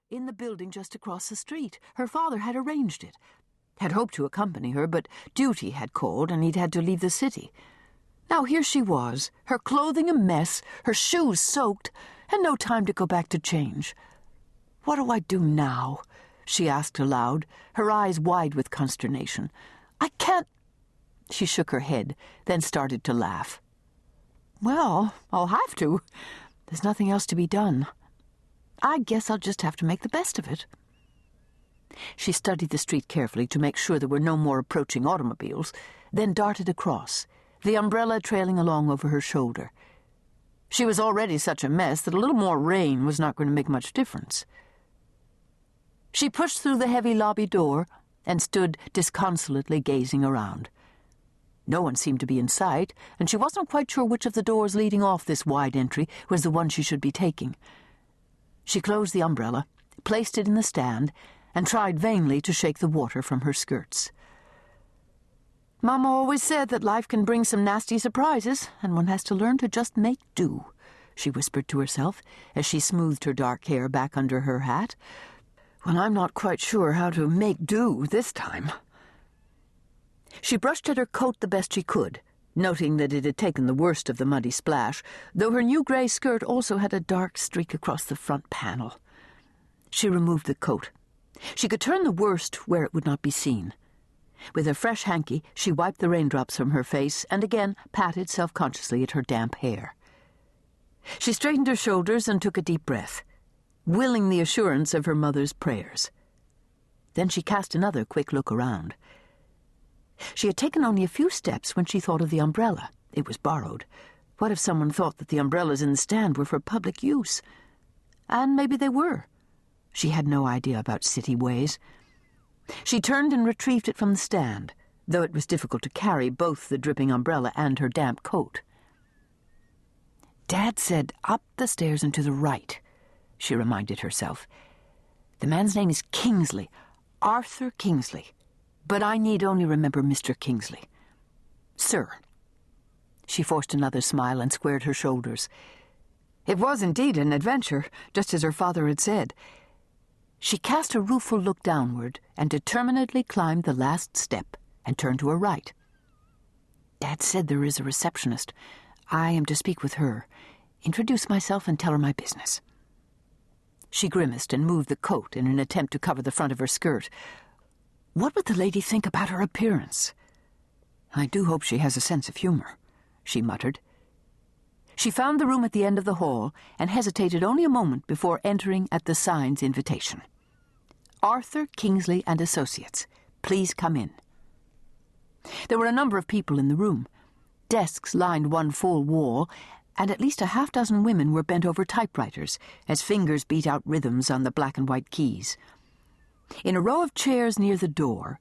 in the building just across the street. Her father had arranged it. Had hoped to accompany her, but duty had called and he'd had to leave the city. Now here she was, her clothing a mess, her shoes soaked, and no time to go back to change. "What do I do now?" she asked aloud, her eyes wide with consternation. "I can't—" She shook her head, then started to laugh. "Well, I'll have to. There's nothing else to be done. I guess I'll just have to make the best of it." She studied the street carefully to make sure there were no more approaching automobiles, then darted across, the umbrella trailing along over her shoulder. She was already such a mess that a little more rain was not going to make much difference. She pushed through the heavy lobby door and stood disconsolately gazing around. No one seemed to be in sight, and she wasn't quite sure which of the doors leading off this wide entry was the one she should be taking. She closed the umbrella, placed it in the stand, and tried vainly to shake the water from her skirts. "Mama always said that life can bring some nasty surprises, and one has to learn to just make do," she whispered to herself as she smoothed her dark hair back under her hat. "Well, I'm not quite sure how to make do this time." She brushed at her coat the best she could, noting that it had taken the worst of the muddy splash, though her new grey skirt also had a dark streak across the front panel. She removed the coat. She could turn the worst where it would not be seen. With a fresh hanky, she wiped the raindrops from her face and again patted self-consciously at her damp hair. She straightened her shoulders and took a deep breath, willing the assurance of her mother's prayers. Then she cast another quick look around. She had taken only a few steps when she thought of the umbrella. It was borrowed. What if someone thought that the umbrellas in the stand were for public use? And maybe they were. She had no idea about city ways. She turned and retrieved it from the stand, though it was difficult to carry both the dripping umbrella and her damp coat. "Dad said up the stairs and to the right," she reminded herself. "The man's name is Kingsley, Arthur Kingsley, but I need only remember Mr. Kingsley. Sir." She forced another smile and squared her shoulders. It was indeed an adventure, just as her father had said. She cast a rueful look downward and determinedly climbed the last step and turned to her right. "Dad said there is a receptionist. I am to speak with her. Introduce myself and tell her my business." She grimaced and moved the coat in an attempt to cover the front of her skirt. What would the lady think about her appearance? "I do hope she has a sense of humor," she muttered. She found the room at the end of the hall and hesitated only a moment before entering at the sign's invitation. "Arthur Kingsley and Associates. Please come in." There were a number of people in the room. Desks lined one full wall, and at least a half-dozen women were bent over typewriters as fingers beat out rhythms on the black and white keys. In a row of chairs near the door,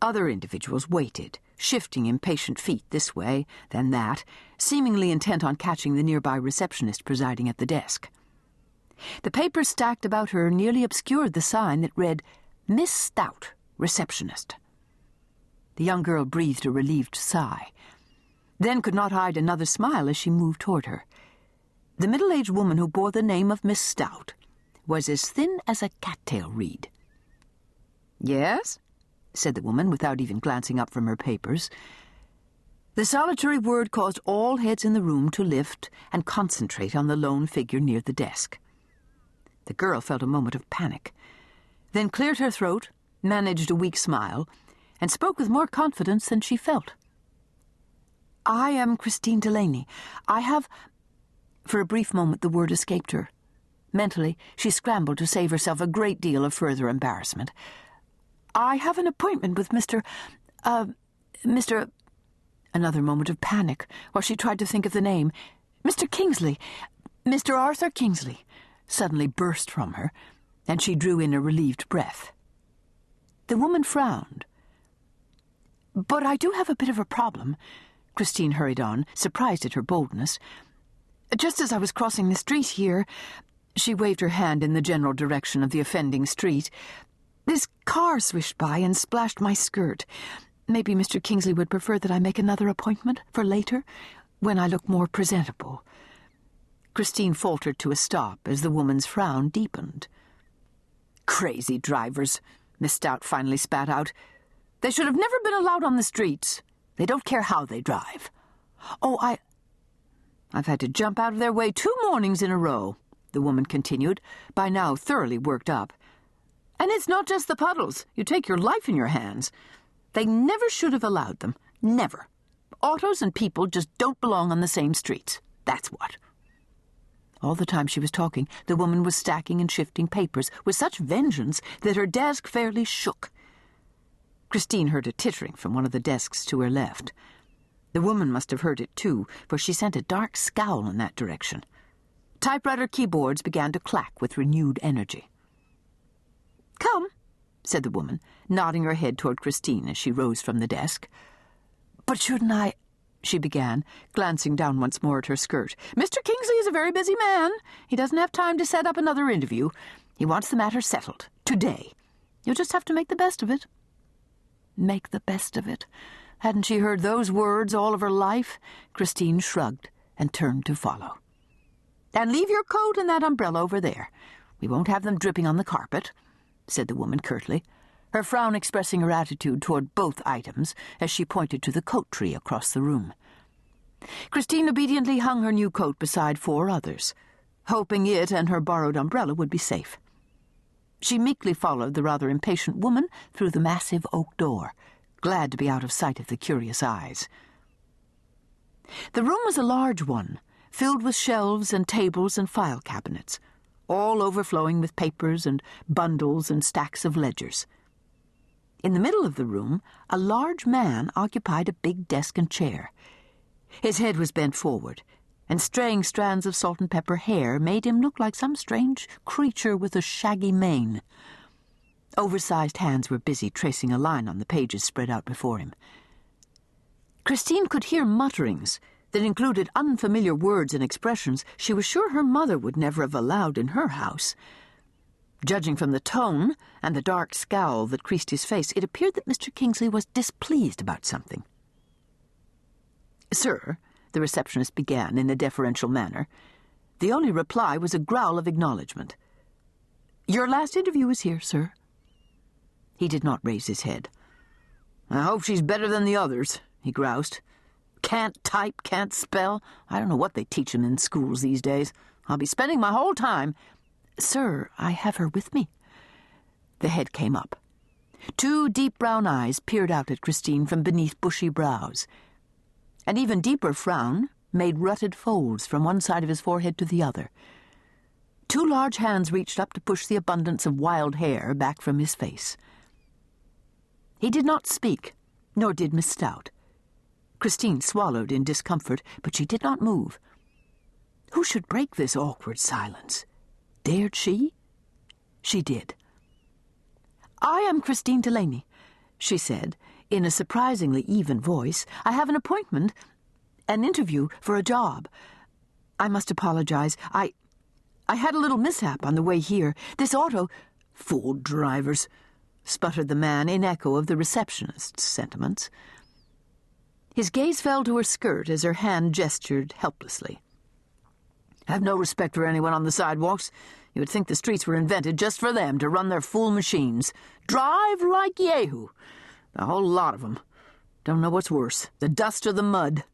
other individuals waited, shifting impatient feet this way, then that, seemingly intent on catching the nearby receptionist presiding at the desk. The papers stacked about her nearly obscured the sign that read, "Miss Stout, Receptionist." The young girl breathed a relieved sigh, then could not hide another smile as she moved toward her. The middle-aged woman who bore the name of Miss Stout was as thin as a cattail reed. "Yes?" said the woman, without even glancing up from her papers. The solitary word caused all heads in the room to lift and concentrate on the lone figure near the desk. The girl felt a moment of panic, then cleared her throat, managed a weak smile, and spoke with more confidence than she felt. "I am Christine Delaney. I have—" For a brief moment the word escaped her. Mentally, she scrambled to save herself a great deal of further embarrassment. "I have an appointment with Mr. Another moment of panic while she tried to think of the name. "Mr. Kingsley, Mr. Arthur Kingsley," suddenly burst from her, and she drew in a relieved breath. The woman frowned. "But I do have a bit of a problem," Christine hurried on, surprised at her boldness. "Just as I was crossing the street here," she waved her hand in the general direction of the offending street, "this car swished by and splashed my skirt. Maybe Mr. Kingsley would prefer that I make another appointment for later, when I look more presentable." Christine faltered to a stop as the woman's frown deepened. Crazy drivers, Miss Stout finally spat out. They should have never been allowed on the streets. They don't care how they drive. Oh, I've had to jump out of their way 2 mornings in a row, the woman continued, by now thoroughly worked up. And it's not just the puddles. You take your life in your hands. They never should have allowed them. Never. Autos and people just don't belong on the same streets. That's what. All the time she was talking, the woman was stacking and shifting papers with such vengeance that her desk fairly shook. Christine heard a tittering from one of the desks to her left. The woman must have heard it too, for she sent a dark scowl in that direction. Typewriter keyboards began to clack with renewed energy. "Come," said the woman, nodding her head toward Christine as she rose from the desk. "But shouldn't I—" she began, glancing down once more at her skirt. "Mr. Kingsley is a very busy man. He doesn't have time to set up another interview. He wants the matter settled. Today. You'll just have to make the best of it." Make the best of it. Hadn't she heard those words all of her life? Christine shrugged and turned to follow. "And leave your coat and that umbrella over there. We won't have them dripping on the carpet," said the woman curtly, her frown expressing her attitude toward both items as she pointed to the coat tree across the room. Christine obediently hung her new coat beside 4 others, hoping it and her borrowed umbrella would be safe. She meekly followed the rather impatient woman through the massive oak door, glad to be out of sight of the curious eyes. The room was a large one, filled with shelves and tables and file cabinets, all overflowing with papers and bundles and stacks of ledgers. In the middle of the room, a large man occupied a big desk and chair. His head was bent forward, and straying strands of salt and pepper hair made him look like some strange creature with a shaggy mane. Oversized hands were busy tracing a line on the pages spread out before him. Christine could hear mutterings that included unfamiliar words and expressions she was sure her mother would never have allowed in her house. Judging from the tone and the dark scowl that creased his face, it appeared that Mr. Kingsley was displeased about something. "Sir," the receptionist began in a deferential manner. The only reply was a growl of acknowledgement. "Your last interview is here, sir." He did not raise his head. "I hope she's better than the others," he groused. "Can't type, can't spell. I don't know what they teach them in schools these days. I'll be spending my whole time—" "Sir, I have her with me." The head came up. 2 deep brown eyes peered out at Christine from beneath bushy brows. An even deeper frown made rutted folds from one side of his forehead to the other. 2 large hands reached up to push the abundance of wild hair back from his face. He did not speak, nor did Miss Stout. Christine swallowed in discomfort, but she did not move. Who should break this awkward silence? Dared she? She did. "I am Christine Delaney," she said, in a surprisingly even voice. "I have an appointment, an interview for a job. I must apologize. I had a little mishap on the way here. This auto—" "Fool drivers," sputtered the man in echo of the receptionist's sentiments. His gaze fell to her skirt as her hand gestured helplessly. "Have no respect for anyone on the sidewalks. You would think the streets were invented just for them to run their fool machines. Drive like Yehu. A whole lot of them. Don't know what's worse, the dust or the mud."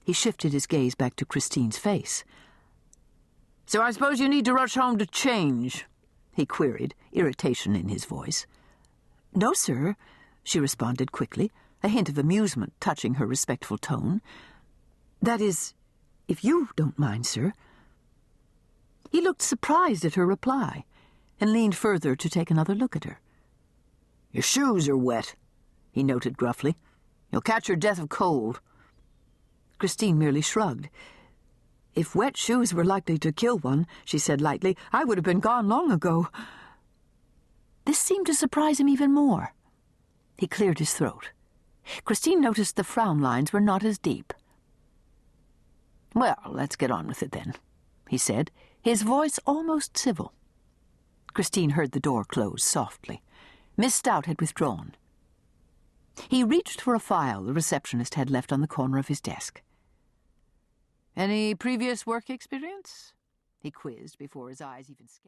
He shifted his gaze back to Christine's face. "So I suppose you need to rush home to change?" he queried, irritation in his voice. "No, sir," she responded quickly, a hint of amusement touching her respectful tone. "That is, if you don't mind, sir." He looked surprised at her reply and leaned further to take another look at her. "Your shoes are wet," he noted gruffly. "You'll catch your death of cold." Christine merely shrugged. "If wet shoes were likely to kill one," she said lightly, "I would have been gone long ago." This seemed to surprise him even more. He cleared his throat. Christine noticed the frown lines were not as deep. "Well, let's get on with it then," he said, his voice almost civil. Christine heard the door close softly. Miss Stout had withdrawn. He reached for a file the receptionist had left on the corner of his desk. "Any previous work experience?" he quizzed before his eyes even scanned.